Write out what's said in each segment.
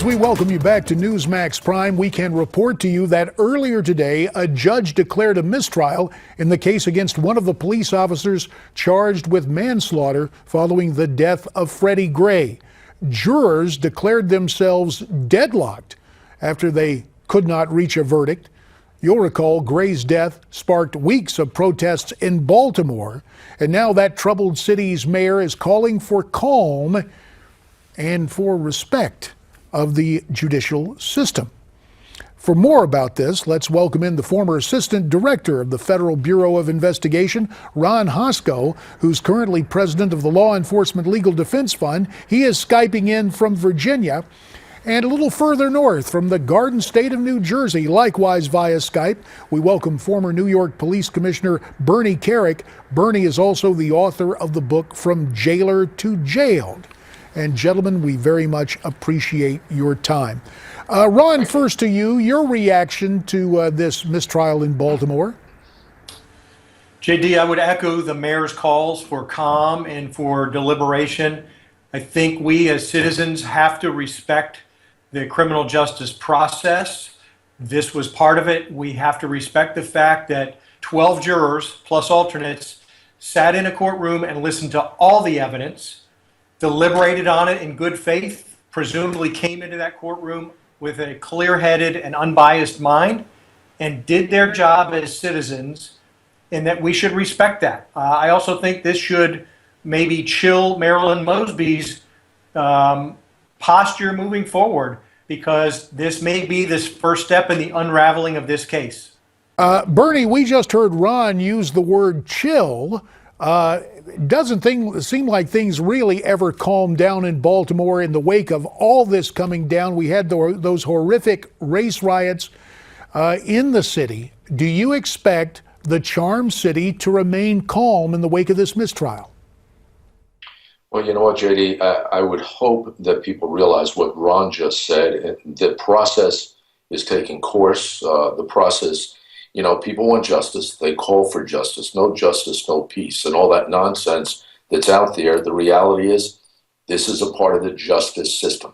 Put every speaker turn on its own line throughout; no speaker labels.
As we welcome you back to Newsmax Prime, we can report to you that earlier today, a judge declared a mistrial in the case against one of the police officers charged with manslaughter following the death of Freddie Gray. Jurors declared themselves deadlocked after they could not reach a verdict. You'll recall Gray's death sparked weeks of protests in Baltimore, and now that troubled city's mayor is calling for calm and for respect of the judicial system. For more about this, let's welcome in the former Assistant Director of the Federal Bureau of Investigation, Ron Hosko, who's currently President of the Law Enforcement Legal Defense Fund. He is Skyping in from Virginia, and a little further north from the Garden State of New Jersey, likewise via Skype, we welcome former New York Police Commissioner Bernie Kerik. Bernie is also the author of the book From Jailer to Jailed. And gentlemen, we very much appreciate your time. Ron, first to you, your reaction to this mistrial in Baltimore.
JD, I would echo the mayor's calls for calm and for deliberation. I think we as citizens have to respect the criminal justice process. This was part of it. We have to respect the fact that 12 jurors plus alternates sat in a courtroom and listened to all the evidence, deliberated on it in good faith, presumably came into that courtroom with a clear-headed and unbiased mind, and did their job as citizens, and that we should respect that. I also think this should maybe chill Marilyn Mosby's posture moving forward, because this may be this first step in the unraveling of this case.
Bernie, we just heard Ron use the word chill. Doesn't seem like things really ever calmed down in Baltimore in the wake of all this coming down. We had those horrific race riots in the city. Do you expect the charm city to remain calm in the wake of this mistrial?
Well, you know what, JD, I would hope that people realize what Ron just said. The process is taking course. The process, you know, people want justice. They call for justice. No justice, no peace, and all that nonsense that's out there. The reality is this is a part of the justice system.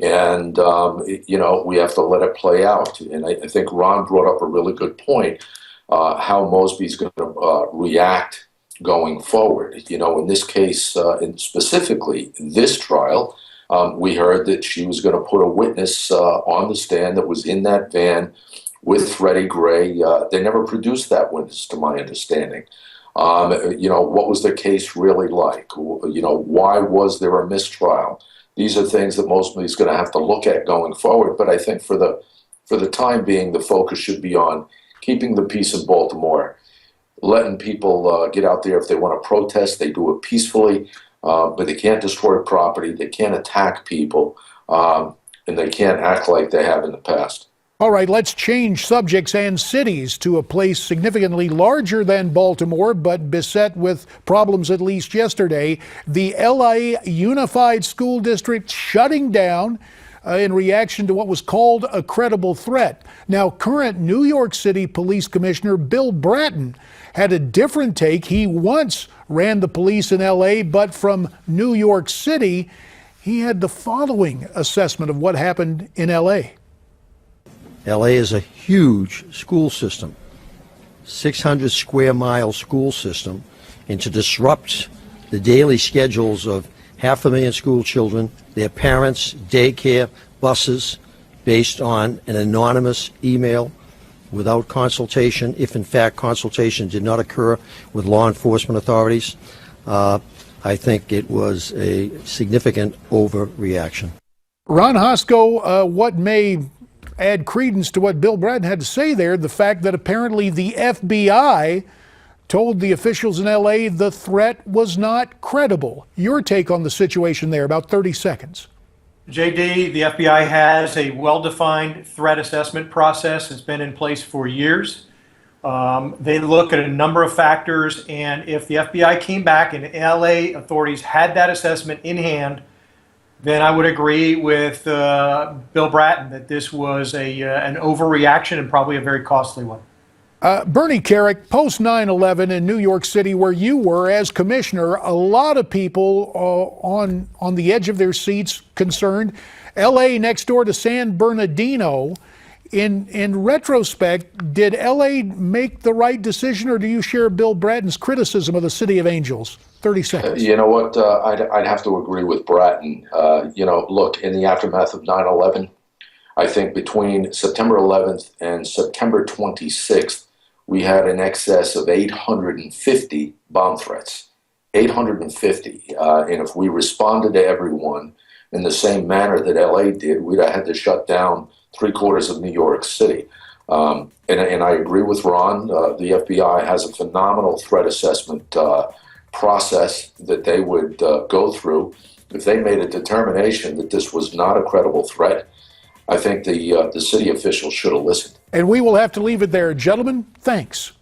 And, you know, we have to let it play out. And I think Ron brought up a really good point, how Mosby's going to react going forward. You know, in this case, and specifically this trial, we heard that she was going to put a witness on the stand that was in that van with Freddie Gray. They never produced that witness, to my understanding. You know, what was the case really like? You know, why was there a mistrial? These are things that Mosby's going to have to look at going forward. But I think for the time being, the focus should be on keeping the peace in Baltimore, letting people get out there if they want to protest. They do it peacefully, but they can't destroy property. They can't attack people, and they can't act like they have in the past.
All right, let's change subjects and cities to a place significantly larger than Baltimore, but beset with problems at least yesterday. The LA Unified School District shutting down in reaction to what was called a credible threat. Now, current New York City Police Commissioner Bill Bratton had a different take. He once ran the police in LA, but from New York City, he had the following assessment of what happened in LA.
LA is a huge school system, 600 square mile school system, and to disrupt the daily schedules of 500,000 school children, their parents, daycare, buses, based on an anonymous email without consultation, if in fact consultation did not occur with law enforcement authorities, I think it was a significant overreaction.
Ron Hosko, what may add credence to what Bill Bratton had to say there, the fact that apparently the FBI told the officials in LA the threat was not credible. Your take on the situation there, about 30 seconds.
JD, the FBI has a well-defined threat assessment process. It's been in place for years. They look at a number of factors, and if the FBI came back and LA authorities had that assessment in hand, then I would agree with Bill Bratton that this was an overreaction and probably a very costly one.
Bernie Kerik, post 9/11 in New York City, where you were as commissioner, a lot of people on the edge of their seats concerned. L.A. next door to San Bernardino. In retrospect, did L.A. make the right decision, or do you share Bill Bratton's criticism of the City of Angels? 30 seconds.
You know what? I'd have to agree with Bratton. Look, in the aftermath of 9/11, I think between September 11th and September 26th, we had in excess of 850 bomb threats. 850. And if we responded to everyone in the same manner that LA did, we'd have had to shut down 3/4 of New York City. And I agree with Ron. The FBI has a phenomenal threat assessment process that they would go through. If they made a determination that this was not a credible threat, I think the city officials should have listened.
And we will have to leave it there. Gentlemen, thanks.